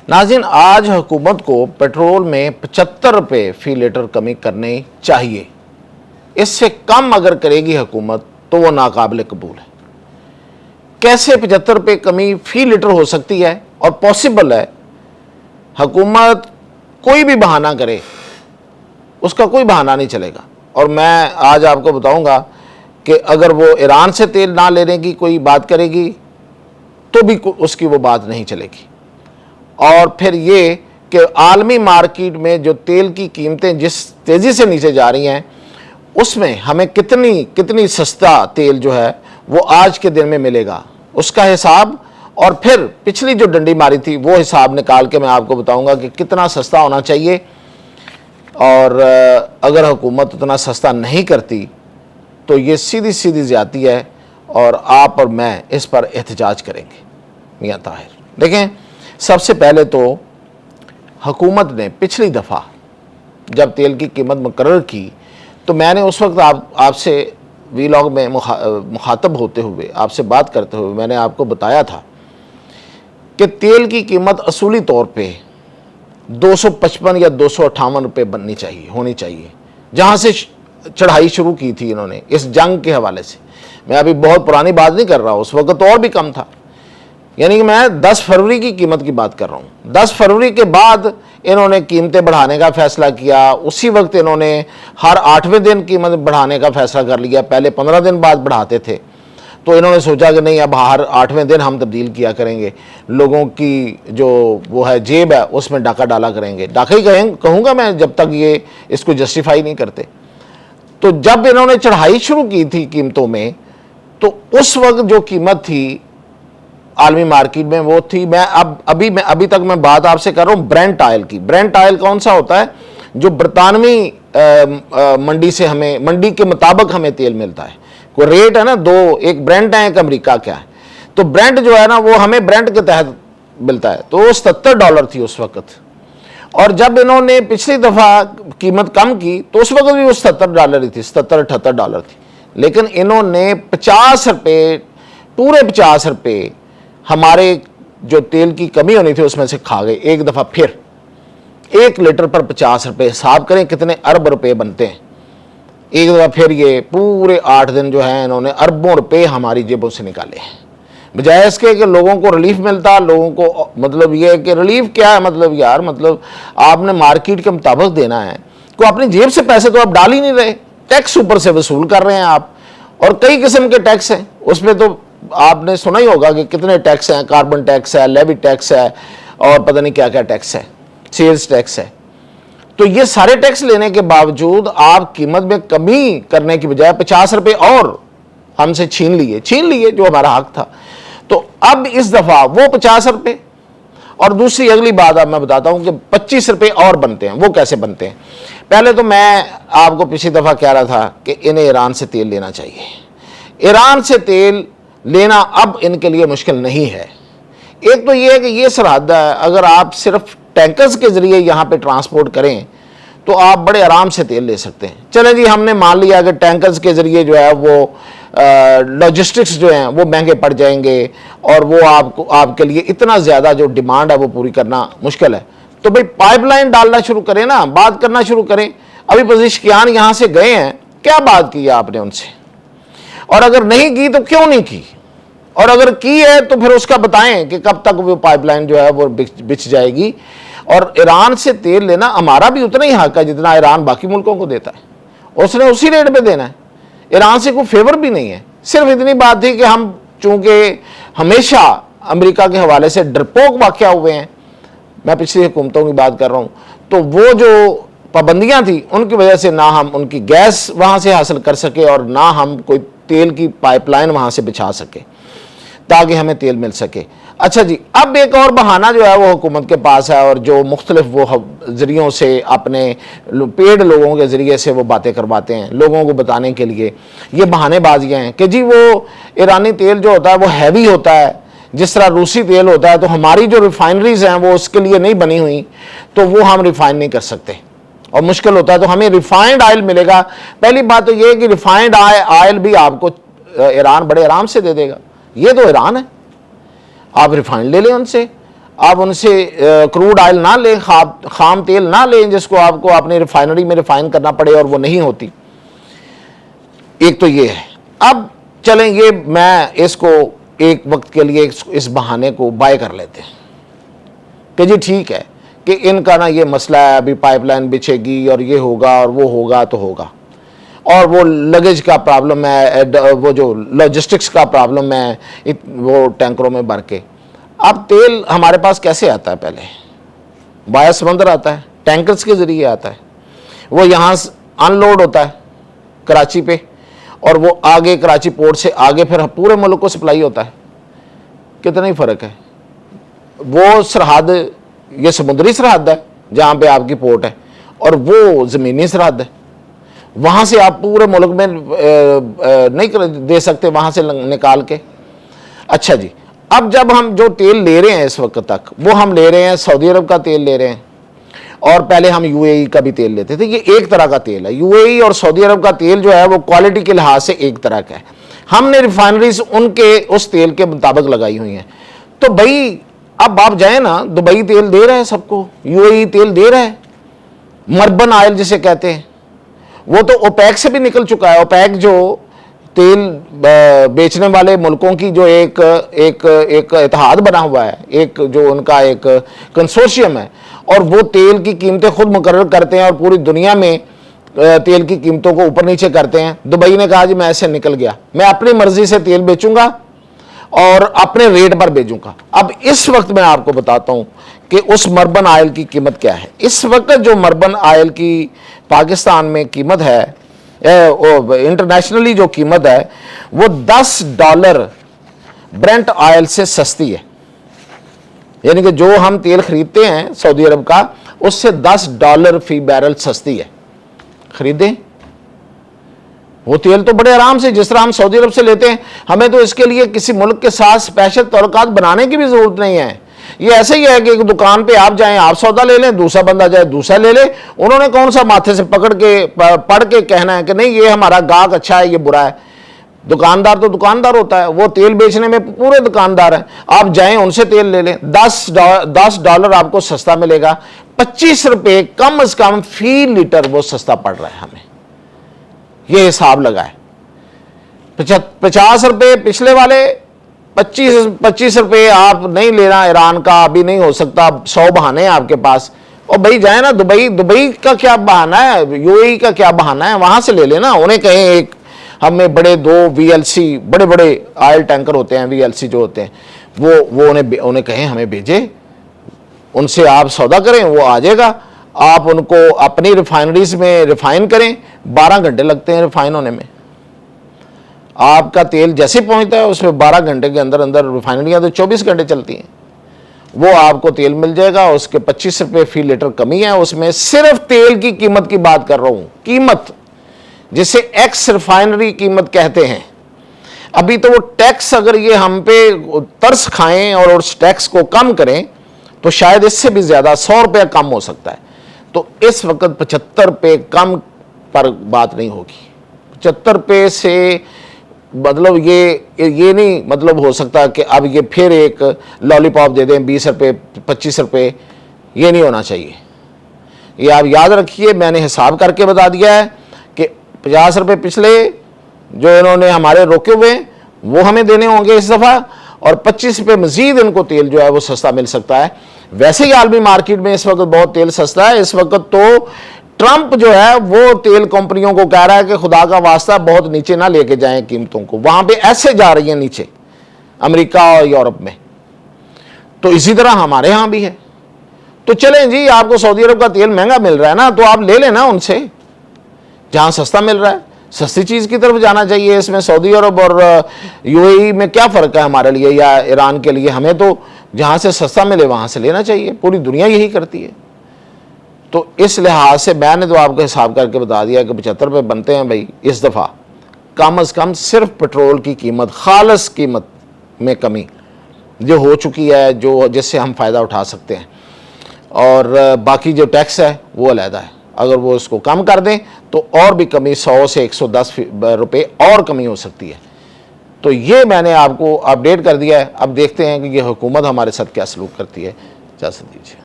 ناظرین، آج حکومت کو پیٹرول میں 75 روپے فی لیٹر کمی کرنی چاہیے۔ اس سے کم اگر کرے گی حکومت تو وہ ناقابل قبول ہے۔ کیسے 75 روپے کمی فی لیٹر ہو سکتی ہے اور پاسبل ہے؟ حکومت کوئی بھی بہانہ کرے، اس کا کوئی بہانہ نہیں چلے گا۔ اور میں آج آپ کو بتاؤں گا کہ اگر وہ ایران سے تیل نہ لینے کی کوئی بات کرے گی تو بھی اس کی وہ بات نہیں چلے گی۔ اور پھر یہ کہ عالمی مارکیٹ میں جو تیل کی قیمتیں جس تیزی سے نیچے جا رہی ہیں، اس میں ہمیں کتنی سستا تیل جو ہے وہ آج کے دن میں ملے گا، اس کا حساب، اور پھر پچھلی جو ڈنڈی ماری تھی وہ حساب نکال کے میں آپ کو بتاؤں گا کہ کتنا سستا ہونا چاہیے۔ اور اگر حکومت اتنا سستا نہیں کرتی تو یہ سیدھی زیادتی ہے، اور آپ اور میں اس پر احتجاج کریں گے۔ میاں طاہر، دیکھیں، سب سے پہلے تو حکومت نے پچھلی دفعہ جب تیل کی قیمت مقرر کی تو میں نے اس وقت آپ سے وی لاگ میں مخاطب ہوتے ہوئے، آپ سے بات کرتے ہوئے میں نے آپ کو بتایا تھا کہ تیل کی قیمت اصولی طور پہ 255 یا 258 روپے ہونی چاہیے، جہاں سے چڑھائی شروع کی تھی انہوں نے اس جنگ کے حوالے سے۔ میں ابھی بہت پرانی بات نہیں کر رہا، اس وقت اور بھی کم تھا، یعنی کہ میں 10 فروری کی قیمت کی بات کر رہا ہوں۔ 10 فروری کے بعد انہوں نے قیمتیں بڑھانے کا فیصلہ کیا، اسی وقت انہوں نے ہر 8ویں دن قیمت بڑھانے کا فیصلہ کر لیا۔ پہلے 15 دن بعد بڑھاتے تھے، تو انہوں نے سوچا کہ نہیں، اب ہر 8ویں دن ہم تبدیل کیا کریں گے، لوگوں کی جو وہ ہے جیب ہے اس میں ڈاکہ ڈالا کریں گے۔ ڈاکہ ہی کہوں گا میں جب تک یہ اس کو جسٹیفائی نہیں کرتے۔ تو جب انہوں نے چڑھائی شروع کی تھی قیمتوں میں، تو اس وقت جو قیمت تھی عالمی مارکیٹ میں وہ تھی، ابھی تک میں بات آپ سے کر رہا ہوں برینٹ آئل کی۔ برینٹ آئل کون سا ہوتا ہے؟ جو برطانوی منڈی سے منڈی کے مطابق ہمیں تیل ملتا ہے۔ کوئی ریٹ ہے نا، دو، ایک برینٹ ہے ایک امریکہ کا ہے۔ تو برینٹ جو ہے نا وہ ہمیں برینٹ کے تحت ملتا ہے، تو وہ $77 تھی اس وقت۔ اور جب انہوں نے پچھلی دفعہ قیمت کم کی تو اس وقت بھی وہ $77 ہی تھی، $77-78 تھی۔ لیکن انہوں نے 50 روپے، پورے 50 روپے ہمارے جو تیل کی کمی ہونی تھی اس میں سے کھا گئے ایک دفعہ پھر۔ 1 لیٹر پر 50 روپے، حساب کریں کتنے ارب روپے بنتے ہیں۔ ایک دفعہ پھر یہ پورے 8 دن جو ہیں انہوں نے اربوں روپے ہماری جیبوں سے نکالے ہیں، بجائے اس کے کہ لوگوں کو ریلیف ملتا۔ لوگوں کو مطلب یہ ہے کہ ریلیف کیا ہے؟ مطلب یار، مطلب آپ نے مارکیٹ کے مطابق دینا ہے، کوئی اپنی جیب سے پیسے تو آپ ڈال ہی نہیں رہے، ٹیکس اوپر سے وصول کر رہے ہیں آپ، اور کئی قسم کے ٹیکس ہیں اس میں۔ تو آپ نے سنا ہی ہوگا کہ کتنے ٹیکس ہیں، کاربن ٹیکس ہے، لیوی ٹیکس ہے، اور پتہ نہیں کیا کیا ٹیکس ہے، سیلز ٹیکس ہے۔ تو یہ سارے ٹیکس لینے کے باوجود آپ قیمت میں کمی کرنے کی بجائے 50 روپے اور ہم سے چھین لیے جو ہمارا حق تھا۔ تو اب اس دفعہ وہ 50 روپے، اور دوسری اگلی بات اب میں بتاتا ہوں کہ 25 روپے اور بنتے ہیں۔ وہ کیسے بنتے ہیں؟ پہلے تو میں آپ کو پچھلی دفعہ کہہ رہا تھا کہ انہیں ایران سے تیل لینا چاہیے۔ ایران سے تیل لینا اب ان کے لیے مشکل نہیں ہے۔ ایک تو یہ ہے کہ یہ سرحد ہے، اگر آپ صرف ٹینکرز کے ذریعے یہاں پہ ٹرانسپورٹ کریں تو آپ بڑے آرام سے تیل لے سکتے ہیں۔ چلیں جی، ہم نے مان لیا کہ ٹینکرز کے ذریعے جو ہے وہ لاجسٹکس جو ہیں وہ مہنگے پڑ جائیں گے، اور وہ آپ کے لیے اتنا زیادہ جو ڈیمانڈ ہے وہ پوری کرنا مشکل ہے۔ تو بھئی پائپ لائن ڈالنا شروع کریں نا، بات کرنا شروع کریں۔ ابھی پزیشکیان یہاں سے گئے ہیں، کیا بات کی ہے آپ نے ان سے؟ اور اگر نہیں کی تو کیوں نہیں کی؟ اور اگر کی ہے تو پھر اس کا بتائیں کہ کب تک وہ پائپ لائن جو ہے وہ بچ جائے گی۔ اور ایران سے تیل لینا ہمارا بھی اتنا ہی حق ہے جتنا ایران باقی ملکوں کو دیتا ہے، اس نے اسی ریٹ پہ دینا ہے۔ ایران سے کوئی فیور بھی نہیں ہے، صرف اتنی بات تھی کہ ہم چونکہ ہمیشہ امریکہ کے حوالے سے ڈرپوک واقع ہوئے ہیں، میں پچھلی حکومتوں کی بات کر رہا ہوں، تو وہ جو پابندیاں تھیں ان کی وجہ سے نہ ہم ان کی گیس وہاں سے حاصل کر سکے اور نہ ہم کوئی تیل کی پائپ لائن وہاں سے بچھا سکے تاکہ ہمیں تیل مل سکے۔ اچھا جی، اب ایک اور بہانہ جو ہے وہ حکومت کے پاس ہے، اور جو مختلف وہ ذریعوں سے اپنے پیڈ لوگوں کے ذریعے سے وہ باتیں کرواتے ہیں لوگوں کو بتانے کے لیے، یہ بہانے بازیاں ہیں کہ جی وہ ایرانی تیل جو ہوتا ہے وہ ہیوی ہوتا ہے، جس طرح روسی تیل ہوتا ہے، تو ہماری جو ریفائنریز ہیں وہ اس کے لیے نہیں بنی ہوئی، تو وہ ہم ریفائن نہیں کر سکتے اور مشکل ہوتا ہے، تو ہمیں ریفائنڈ آئل ملے گا۔ پہلی بات تو یہ ہے کہ ریفائنڈ آئل بھی آپ کو ایران بڑے آرام سے دے دے گا، یہ تو ایران ہے، آپ ریفائنڈ لے لیں ان سے۔ آپ ان سے کروڈ آئل نہ لیں، خام تیل نہ لیں جس کو آپ کو اپنی ریفائنری میں ریفائن کرنا پڑے اور وہ نہیں ہوتی۔ ایک تو یہ ہے۔ اب چلیں یہ میں اس کو ایک وقت کے لیے اس بہانے کو بائے کر لیتے ہیں کہ جی ٹھیک ہے کہ ان کا نا یہ مسئلہ ہے، ابھی پائپ لائن بچھے گی اور یہ ہوگا اور وہ ہوگا تو ہوگا، اور وہ لگیج کا پرابلم ہے، وہ جو لاجسٹکس کا پرابلم ہے وہ ٹینکروں میں بھر کے۔ اب تیل ہمارے پاس کیسے آتا ہے؟ پہلے بایا سمندر آتا ہے، ٹینکرز کے ذریعے آتا ہے، وہ یہاں ان لوڈ ہوتا ہے کراچی پہ، اور وہ آگے کراچی پورٹ سے آگے پھر پورے ملک کو سپلائی ہوتا ہے۔ کتنا ہی فرق ہے۔ وہ سرحد یہ سمندری سرحد ہے جہاں پہ آپ کی پورٹ ہے، اور وہ زمینی سرحد ہے، وہاں سے آپ پورے ملک میں نہیں دے سکتے وہاں سے نکال کے۔ اچھا جی، اب جب ہم جو تیل لے رہے ہیں اس وقت تک وہ ہم لے رہے ہیں سعودی عرب کا تیل لے رہے ہیں، اور پہلے ہم یو اے ای کا بھی تیل لیتے تھے۔ یہ ایک طرح کا تیل ہے، یو اے ای اور سعودی عرب کا تیل جو ہے وہ کوالٹی کے لحاظ سے ایک طرح کا ہے۔ ہم نے ریفائنریز ان کے اس تیل کے مطابق لگائی ہوئی ہیں۔ تو بھائی اب آپ جائیں نا، دبئی تیل دے رہا ہے سب کو، یو اے ای تیل دے رہا ہے، مربن آئل جسے کہتے ہیں، وہ تو اوپیک سے بھی نکل چکا ہے۔ اوپیک جو تیل بیچنے والے ملکوں کی جو ایک اتحاد بنا ہوا ہے، ایک جو ان کا ایک کنسورشیم ہے، اور وہ تیل کی قیمتیں خود مقرر کرتے ہیں اور پوری دنیا میں تیل کی قیمتوں کو اوپر نیچے کرتے ہیں۔ دبئی نے کہا جی میں ایسے نکل گیا، میں اپنی مرضی سے تیل بیچوں گا اور اپنے ریٹ پر بیچوں گا۔ اب اس وقت میں آپ کو بتاتا ہوں کہ اس مربن آئل کی قیمت کیا ہے۔ اس وقت جو مربن آئل کی پاکستان میں قیمت ہے، انٹرنیشنلی جو قیمت ہے، وہ $10 برنٹ آئل سے سستی ہے۔ یعنی کہ جو ہم تیل خریدتے ہیں سعودی عرب کا، اس سے $10 فی بیرل سستی ہے۔ خریدیں وہ تیل تو بڑے آرام سے، جس طرح ہم سعودی عرب سے لیتے ہیں، ہمیں تو اس کے لیے کسی ملک کے ساتھ اسپیشل تعلقات بنانے کی بھی ضرورت نہیں ہے۔ یہ ایسے ہی ہے کہ ایک دکان پہ آپ جائیں، آپ سودا لے لیں، دوسرا بندہ جائے دوسرا لے لے۔ انہوں نے کون سا ماتھے سے پڑھ کے کہنا ہے کہ نہیں یہ ہمارا گاہک اچھا ہے، یہ برا ہے۔ دکاندار تو دکاندار ہوتا ہے، وہ تیل بیچنے میں پورے دکاندار ہیں۔ آپ جائیں ان سے تیل لے لیں، $10 آپ کو سستا ملے گا، $25 کم از کم فی لیٹر وہ سستا پڑ رہا ہے ہمیں۔ یہ حساب لگا ہے۔ $50 پچھلے والے، $25 آپ نہیں لینا ایران کا، ابھی نہیں ہو سکتا، 100 بہانے ہیں آپ کے پاس۔ اور بھائی جائیں نا دبئی کا کیا بہانہ ہے، یو اے ای کا کیا بہانہ ہے، وہاں سے لے لینا۔ انہیں کہیں ایک ہمیں بڑے 2 VLC بڑے آئل ٹینکر ہوتے ہیں، VLC جو ہوتے ہیں، وہ انہیں کہیں ہمیں بھیجے، ان سے آپ سودا کریں، وہ آ جائے گا۔ آپ ان کو اپنی ریفائنریز میں ریفائن کریں، 12 گھنٹے لگتے ہیں ریفائن ہونے میں۔ آپ کا تیل جیسے پہنچتا ہے اس میں 12 گھنٹے کے اندر ریفائنریاں تو 24 گھنٹے چلتی ہیں، وہ آپ کو تیل مل جائے گا۔ اس کے $25 فی لیٹر کمی ہے اس میں۔ صرف تیل کی قیمت کی بات کر رہا ہوں، قیمت جسے ایکس ریفائنری قیمت کہتے ہیں۔ ابھی تو وہ ٹیکس اگر یہ ہم پہ ترس کھائیں اور اس ٹیکس کو کم کریں تو شاید اس سے بھی زیادہ $100 کم ہو سکتا ہے۔ تو اس وقت $75 کم پر بات نہیں ہوگی۔ $75 سے مطلب یہ نہیں مطلب ہو سکتا کہ اب یہ پھر ایک لالی پاپ دے دیں $20 $25، یہ نہیں ہونا چاہیے۔ یہ آپ یاد رکھیے، میں نے حساب کر کے بتا دیا ہے کہ $50 پچھلے جو انہوں نے ہمارے روکے ہوئے وہ ہمیں دینے ہوں گے اس دفعہ، اور $25 مزید ان کو تیل جو ہے وہ سستا مل سکتا ہے۔ ویسے ہی عالمی مارکیٹ میں اس وقت بہت تیل سستا ہے۔ اس وقت تو ٹرمپ جو ہے وہ تیل کمپنیوں کو کہہ رہا ہے کہ خدا کا واسطہ بہت نیچے نہ لے کے جائیں قیمتوں کو، وہاں پہ ایسے جا رہی ہیں نیچے امریکہ اور یورپ میں۔ تو اسی طرح ہمارے ہاں بھی ہے۔ تو چلیں جی، آپ کو سعودی عرب کا تیل مہنگا مل رہا ہے نا، تو آپ لے لیں نا ان سے، جہاں سستا مل رہا ہے سستی چیز کی طرف جانا چاہیے۔ اس میں سعودی عرب اور یو اے ای میں کیا فرق ہے ہمارے لیے یا ایران کے لیے؟ ہمیں تو جہاں سے سستا ملے وہاں سے لینا چاہیے، پوری دنیا یہی کرتی ہے۔ تو اس لحاظ سے میں نے تو آپ کو حساب کر کے بتا دیا کہ $75 بنتے ہیں بھائی اس دفعہ، کم از کم صرف پٹرول کی قیمت، خالص قیمت میں کمی جو ہو چکی ہے، جس سے ہم فائدہ اٹھا سکتے ہیں، اور باقی جو ٹیکس ہے وہ علیحدہ ہے۔ اگر وہ اس کو کم کر دیں تو اور بھی کمی، $100 سے $110 اور کمی ہو سکتی ہے۔ تو یہ میں نے آپ کو اپڈیٹ کر دیا ہے. اب دیکھتے ہیں کہ یہ حکومت ہمارے ساتھ کیا سلوک کرتی ہے. اجازت دیجیے.